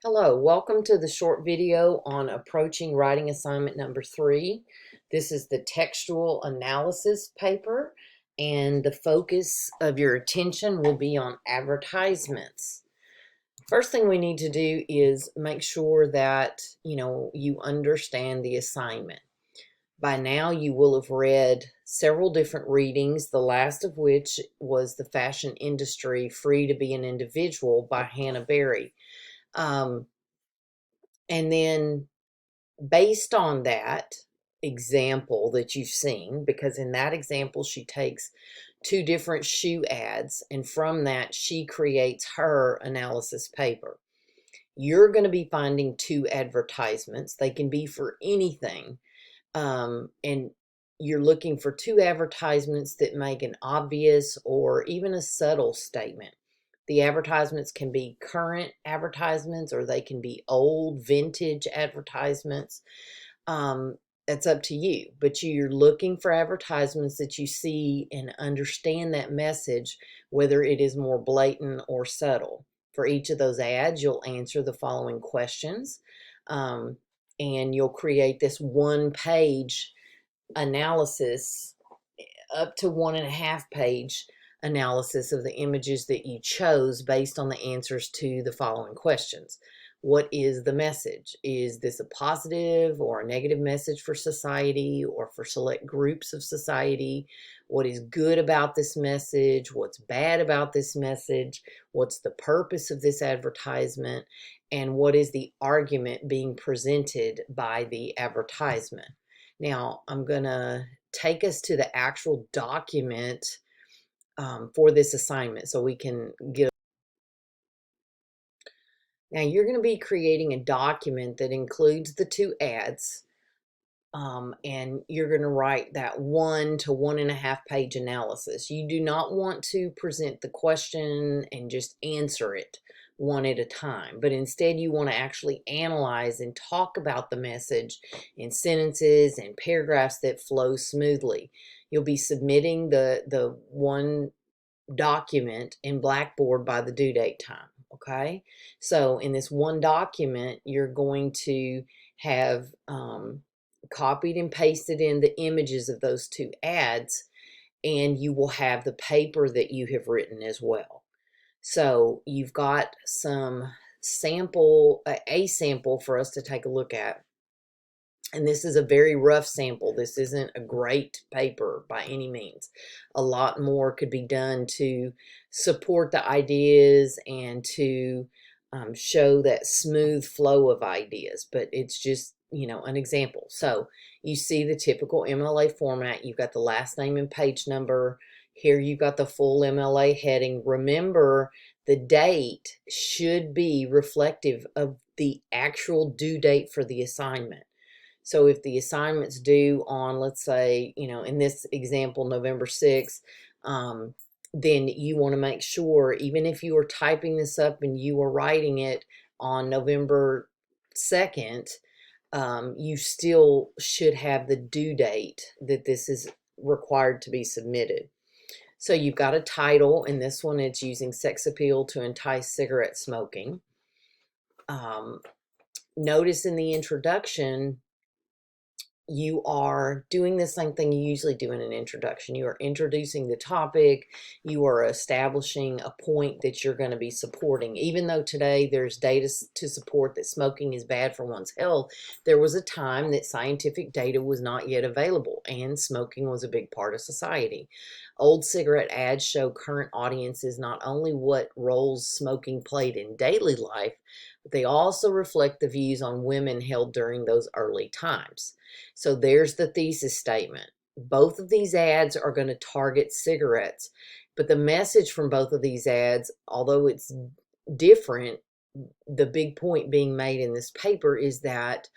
Hello, welcome to the short video on approaching writing assignment number 3. This is the textual analysis paper, and the focus of your attention will be on advertisements. First thing we need to do is make sure that you understand the assignment. By now you will have read several different readings, the last of which was The Fashion Industry, Free to Be an Individual by Hannah Berry. And then based on that example that you've seen, because in that example she takes two different shoe ads, and from that she creates her analysis paper. You're going to be finding two advertisements. They can be for anything. And you're looking for two advertisements that make an obvious or even a subtle statement. The advertisements can be current advertisements or they can be old vintage advertisements. That's up to you, but you're looking for advertisements that you see and understand that message, whether it is more blatant or subtle. For each of those ads, you'll answer the following questions, and you'll create this one-page analysis, up to 1.5 page analysis of the images that you chose based on the answers to the following questions. What is the message? Is this a positive or a negative message for society or for select groups of society? What is good about this message? What's bad about this message? What's the purpose of this advertisement? And what is the argument being presented by the advertisement? Now, I'm going to take us to the actual document for this assignment so we can get. Now, you're going to be creating a document that includes the two ads, and you're going to write that 1 to 1.5 page analysis. You do not want to present the question and just answer it one at a time, but instead you want to actually analyze and talk about the message in sentences and paragraphs that flow smoothly. You'll be submitting the one document in Blackboard by the due date time. Okay, so in this one document, you're going to have copied and pasted in the images of those two ads, and you will have the paper that you have written as well. So you've got some sample, a sample for us to take a look at. And this is a very rough sample. This isn't a great paper by any means. A lot more could be done to support the ideas and to show that smooth flow of ideas, but it's just, an example. So you see the typical MLA format. You've got the last name and page number. Here you've got the full MLA heading. Remember, the date should be reflective of the actual due date for the assignment. So if the assignment's due on, let's say, in this example, November 6th, then you want to make sure, even if you are typing this up and you are writing it on November 2nd, you still should have the due date that this is required to be submitted. So you've got a title. In this one, it's using sex appeal to entice cigarette smoking. Notice in the introduction, you are doing the same thing you usually do in an introduction. You are introducing the topic. You are establishing a point that you're going to be supporting. Even though today there's data to support that smoking is bad for one's health, there was a time that scientific data was not yet available, and smoking was a big part of society. Old cigarette ads show current audiences not only what roles smoking played in daily life, but they also reflect the views on women held during those early times. So there's the thesis statement. Both of these ads are going to target cigarettes, but the message from both of these ads, although it's different, the big point being made in this paper is that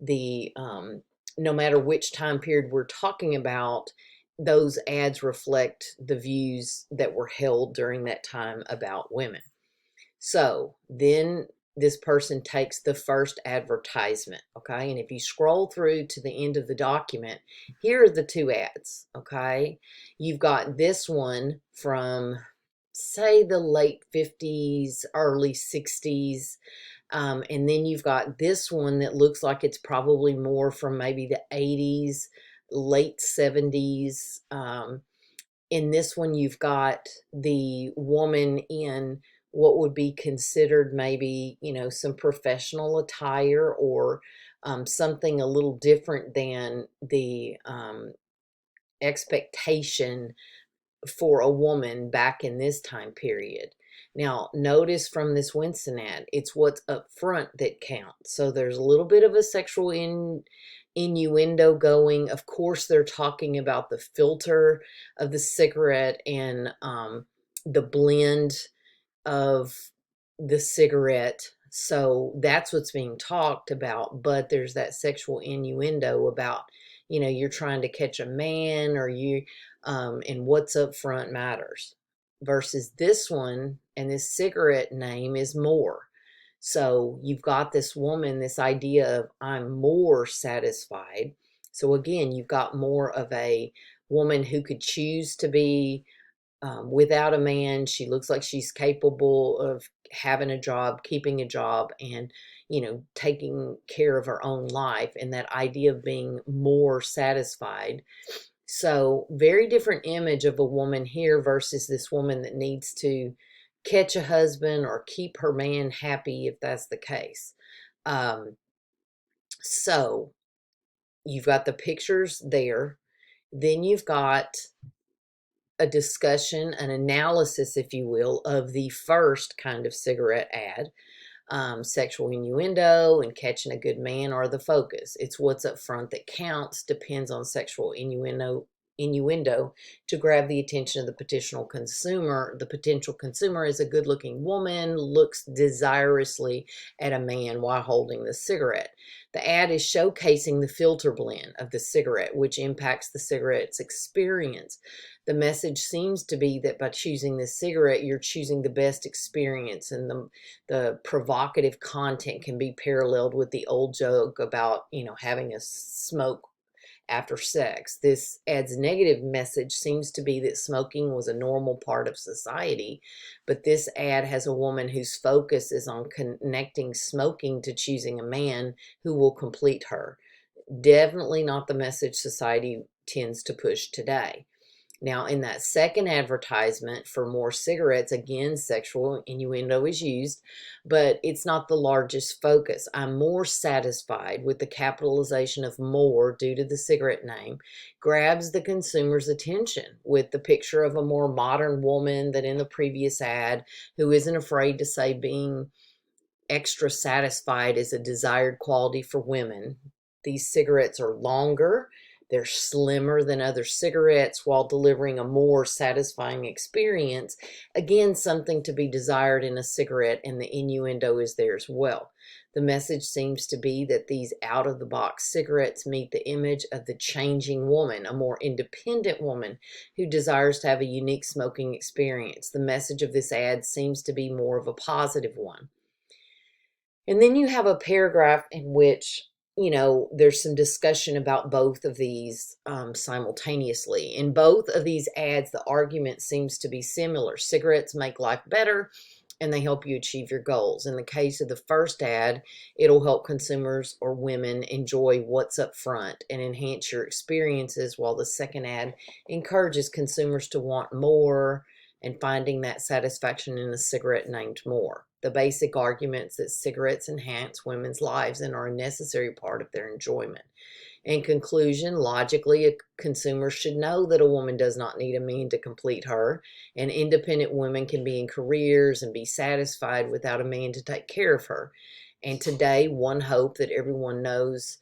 no matter which time period we're talking about, those ads reflect the views that were held during that time about women. So then this person takes the first advertisement, okay? And if you scroll through to the end of the document, here are the two ads, okay? You've got this one from, say, the late 50s, early 60s. And then you've got this one that looks like it's probably more from maybe the 80s, late 70s. In this one, you've got the woman in what would be considered maybe, some professional attire, or something a little different than the expectation for a woman back in this time period. Now, notice from this Winston ad, it's what's up front that counts. So there's a little bit of a sexual innuendo going. Of course, they're talking about the filter of the cigarette and the blend of the cigarette. So that's what's being talked about. But there's that sexual innuendo about, you're trying to catch a man, or and what's up front matters. Versus this one, and this cigarette name is more. So you've got this woman, this idea of I'm more satisfied. So again, you've got more of a woman who could choose to be without a man. She looks like she's capable of having a job, keeping a job, and taking care of her own life, and that idea of being more satisfied. So very different image of a woman here versus this woman that needs to catch a husband or keep her man happy, if that's the case. So you've got the pictures there. Then you've got a discussion, an analysis, if you will, of the first kind of cigarette ad. Sexual innuendo and catching a good man are the focus. It's what's up front that counts, depends on sexual innuendo to grab the attention of the potential consumer. The potential consumer is a good-looking woman, looks desirously at a man while holding the cigarette. The ad is showcasing the filter blend of the cigarette, which impacts the cigarette's experience. The message seems to be that by choosing this cigarette, you're choosing the best experience, and the provocative content can be paralleled with the old joke about, having a smoke after sex. This ad's negative message seems to be that smoking was a normal part of society, but this ad has a woman whose focus is on connecting smoking to choosing a man who will complete her. Definitely not the message society tends to push today. Now, in that second advertisement for more cigarettes, again, sexual innuendo is used, but it's not the largest focus. I'm more satisfied with the capitalization of more due to the cigarette name, grabs the consumer's attention with the picture of a more modern woman than in the previous ad, who isn't afraid to say being extra satisfied is a desired quality for women. These cigarettes are longer. They're slimmer than other cigarettes while delivering a more satisfying experience. Again, something to be desired in a cigarette, and the innuendo is there as well. The message seems to be that these out-of-the-box cigarettes meet the image of the changing woman, a more independent woman who desires to have a unique smoking experience. The message of this ad seems to be more of a positive one. And then you have a paragraph in which there's some discussion about both of these simultaneously. In both of these ads, the argument seems to be similar. Cigarettes make life better, and they help you achieve your goals. In the case of the first ad, it'll help consumers or women enjoy what's up front and enhance your experiences, while the second ad encourages consumers to want more and finding that satisfaction in a cigarette named more. The basic arguments that cigarettes enhance women's lives and are a necessary part of their enjoyment. In conclusion, logically, a consumer should know that a woman does not need a man to complete her, and independent women can be in careers and be satisfied without a man to take care of her. And today, one hope that everyone knows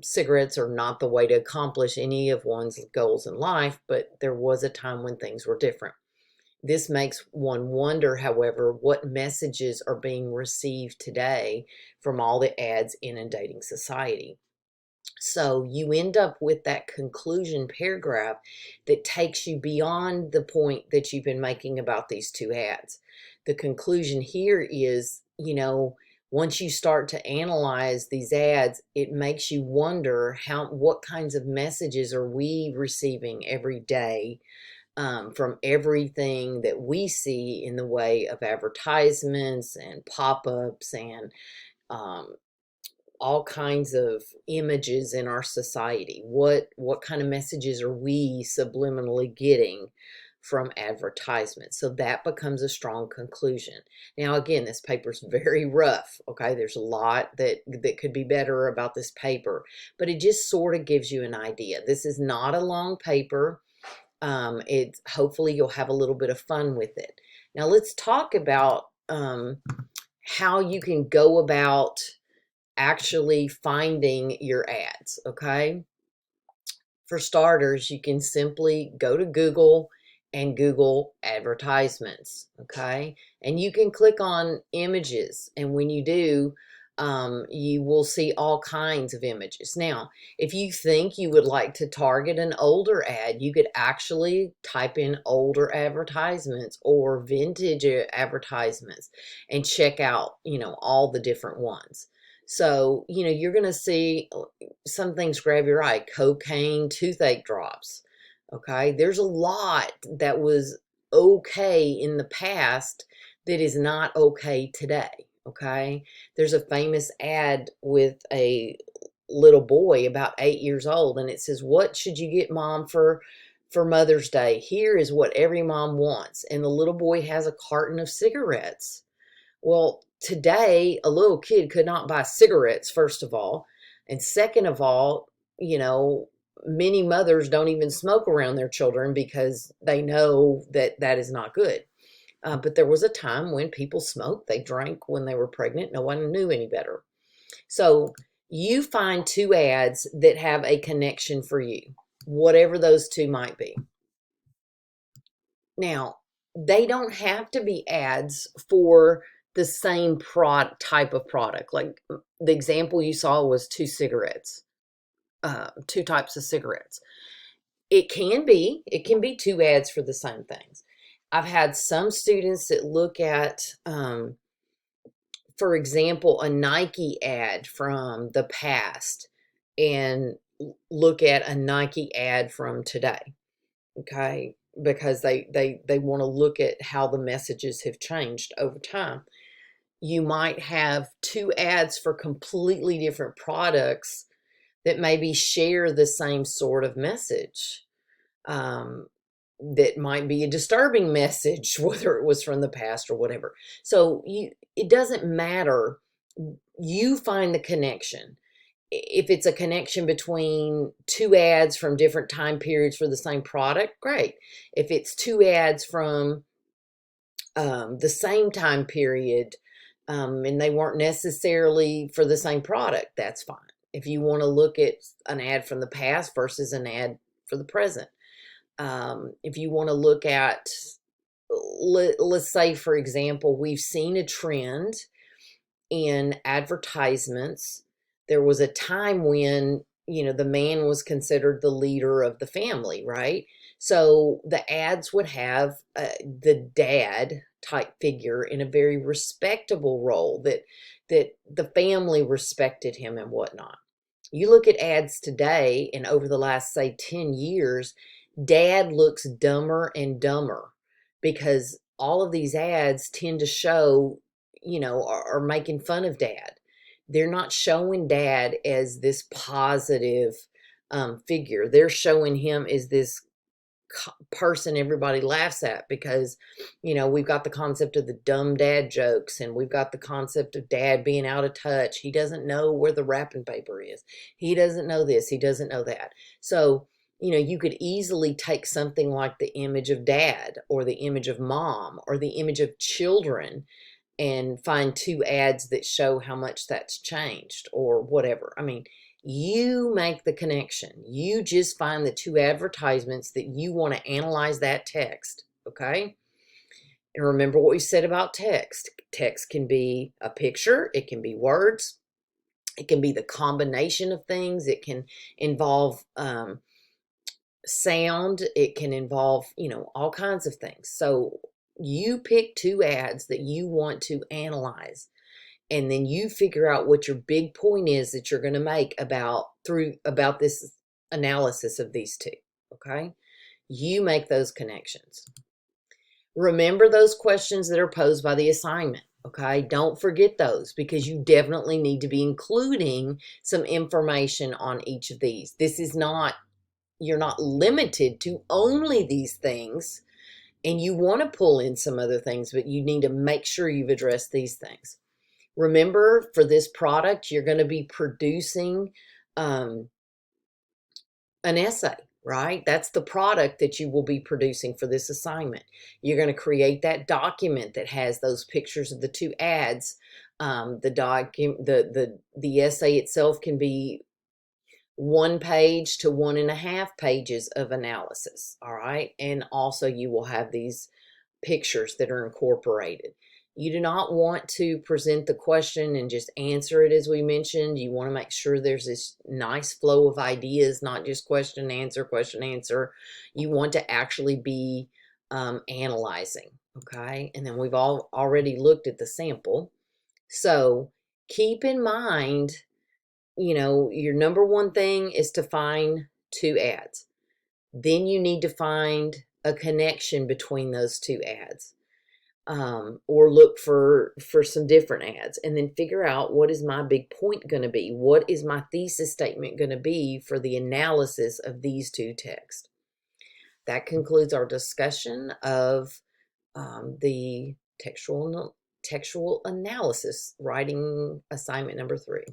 cigarettes are not the way to accomplish any of one's goals in life, but there was a time when things were different. This makes one wonder, however, what messages are being received today from all the ads inundating society. So you end up with that conclusion paragraph that takes you beyond the point that you've been making about these two ads. The conclusion here is, once you start to analyze these ads, it makes you wonder what kinds of messages are we receiving every day from everything that we see in the way of advertisements and pop-ups and um, all kinds of images in our society. What kind of messages are we subliminally getting from advertisements? So that becomes a strong conclusion. Now, again, this paper's very rough. Okay, there's a lot that could be better about this paper, but it just sort of gives you an idea. This is not a long paper. It's hopefully you'll have a little bit of fun with it. Now let's talk about how you can go about actually finding your ads, okay? For starters, you can simply go to Google and Google advertisements, okay? And you can click on images, and when you do, you will see all kinds of images. Now, if you think you would like to target an older ad, you could actually type in older advertisements or vintage advertisements and check out, all the different ones. So, you're going to see some things grab your eye. Cocaine toothache drops. Okay. There's a lot that was okay in the past that is not okay today. Okay. There's a famous ad with a little boy about 8 years old, and it says, "What should you get mom for Mother's Day? Here is what every mom wants." And the little boy has a carton of cigarettes. Well, today, a little kid could not buy cigarettes, first of all. And second of all, you know, many mothers don't even smoke around their children because they know that that is not good. But there was a time when people smoked, they drank when they were pregnant. No one knew any better. So you find two ads that have a connection for you, whatever those two might be. Now, they don't have to be ads for the same type of product. Like the example you saw was two cigarettes, two types of cigarettes. It can be two ads for the same things. I've had some students that look at, for example, a Nike ad from the past and look at a Nike ad from today. Okay, because they want to look at how the messages have changed over time. You might have two ads for completely different products that maybe share the same sort of message. That might be a disturbing message, whether it was from the past or whatever. So it doesn't matter. You find the connection. If it's a connection between two ads from different time periods for the same product, great. If it's two ads from the same time period, and they weren't necessarily for the same product, that's fine. If you want to look at an ad from the past versus an ad for the present, if you want to look at, let's say, for example, we've seen a trend in advertisements. There was a time when, the man was considered the leader of the family, right? So the ads would have the dad type figure in a very respectable role that the family respected him and whatnot. You look at ads today, and over the last, say, 10 years, dad looks dumber and dumber because all of these ads tend to show, are making fun of dad. They're not showing dad as this positive figure. They're showing him as this person everybody laughs at because, we've got the concept of the dumb dad jokes, and we've got the concept of dad being out of touch. He doesn't know where the wrapping paper is. He doesn't know this. He doesn't know that. So, you could easily take something like the image of dad or the image of mom or the image of children and find two ads that show how much that's changed or whatever. I mean, you make the connection. You just find the two advertisements that you want to analyze that text, okay? And remember what we said about text. Text can be a picture, it can be words, it can be the combination of things, it can involve sound, it can involve, all kinds of things. So you pick two ads that you want to analyze, and then you figure out what your big point is that you're going to make about this analysis of these two. Okay. You make those connections. Remember those questions that are posed by the assignment. Okay, don't forget those, because you definitely need to be including some information on each of these. This is not, you're not limited to only these things, and you want to pull in some other things, but you need to make sure you've addressed these things. Remember, for this product, you're going to be producing an essay, right? That's the product that you will be producing for this assignment. You're going to create that document that has those pictures of the two ads. The essay itself can be 1 page to 1.5 pages of analysis. All right. And also you will have these pictures that are incorporated. You do not want to present the question and just answer it, as we mentioned. You want to make sure there's this nice flow of ideas, not just question, answer, question, answer. You want to actually be analyzing, okay? And then we've already looked at the sample. So keep in mind, your number one thing is to find 2 ads. Then you need to find a connection between those 2 ads. Or look for some different ads, and then figure out, what is my big point going to be? What is my thesis statement going to be for the analysis of these 2 texts? That concludes our discussion of the textual analysis writing assignment number 3.